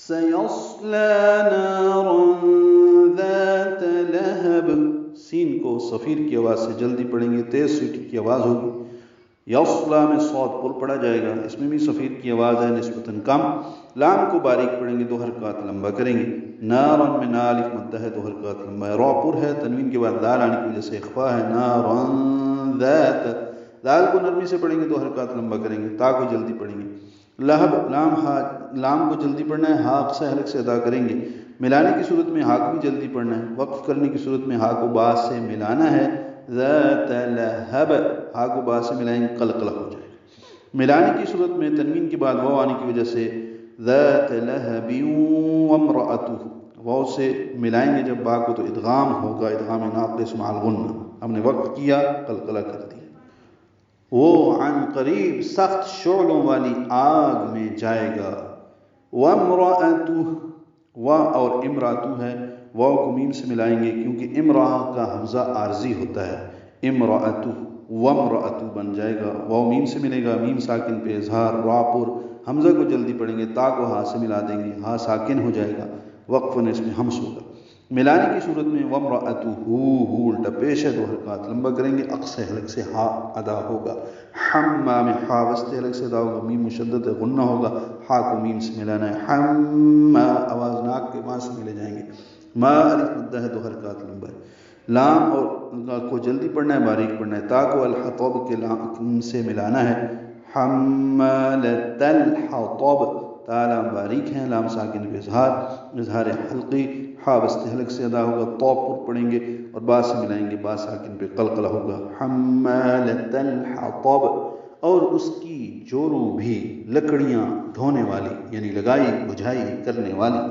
سيصلى نارا ذات لهب، سین کو صفیر کی آواز سے جلدی پڑھیں گے، تیز سیٹی کی آواز ہوگی۔ یصلا میں صاد پر پڑھا جائے گا، اس میں بھی صفیر کی آواز ہے نسبتاً کم۔ لام کو باریک پڑھیں گے، 2 حرکات لمبا کریں گے۔ نارن میں نا الف مدہ ہے، 2 حرکات لمبا ہے۔ را پر ہے، تنوین کے بعد دال آنے کی وجہ سے اخفا ہے۔ نارن ذات، دال کو نرمی سے پڑھیں گے، 2 حرکات لمبا کریں گے۔ تا کو جلدی پڑھیں گے۔ لہب، لام کو جلدی پڑھنا ہے، ہا سے حلق سے ادا کریں گے۔ ملانے کی صورت میں ہا کو بھی جلدی پڑھنا ہے۔ وقف کرنے کی صورت میں ہا کو با سے ملانا ہے۔ ذات لہب، ہا کو با سے ملائیں گے، قلقلہ ہو جائے گا۔ ملانے کی صورت میں تنوین کے بعد واو آنے کی وجہ سے ذات لہب وامرأتہ، واو سے ملائیں گے جب با کو تو ادغام ہوگا، ادغام ناقص مع الغنہ۔ ہم نے وقف کیا، قلقلہ کر دیا۔ وہ عن قریب سخت شعلوں والی آگ میں جائے گا۔ وامرأتہ، و اور امراتو ہے، واو کو میم سے ملائیں گے کیونکہ امرا کا حمزہ عارضی ہوتا ہے۔ امراتو وامراتو بن جائے گا، واو میم سے ملے گا، میم ساکن پہ اظہار، را پر حمزہ کو جلدی پڑھیں گے، تا کو ہا سے ملا دیں گے، ہا ساکن ہو جائے گا، وقفاً اس میں ہمس ہوگا۔ ملانے کی صورت میں وامراتو ہو الٹا پیش ہے، 2 حرکات لمبا کریں گے، اقصی حلق سے ہا ادا ہوگا۔ حما میں ہا وسط حلق سے ادا ہوگا، میم مشدد ہے، غنہ ہوگا، ہا کو میم سے ملانا ہے۔ حما، آواز ناک کے ماں سے ملے جائیں گے۔ ما الف مدہ ہے، 2 حرکات لمبا ہے۔ لام اور کو جلدی پڑھنا ہے، باریک پڑھنا ہے۔ تا کو الحطب کے لام سے ملانا ہے۔ حمالۃ الحطب، تا لام باریک ہے، لام ساکن پہ اظہار، اظہار حلقی، ہا وسط حلق سے ادا ہوگا، تو پر پڑھیں گے اور با سے ملائیں گے، با ساکن پہ قلقلہ ہوگا۔ حمالۃ الحطب، اور اس کی جورو بھی، لکڑیاں ڈھونے والی، یعنی لگائی بجھائی کرنے والی۔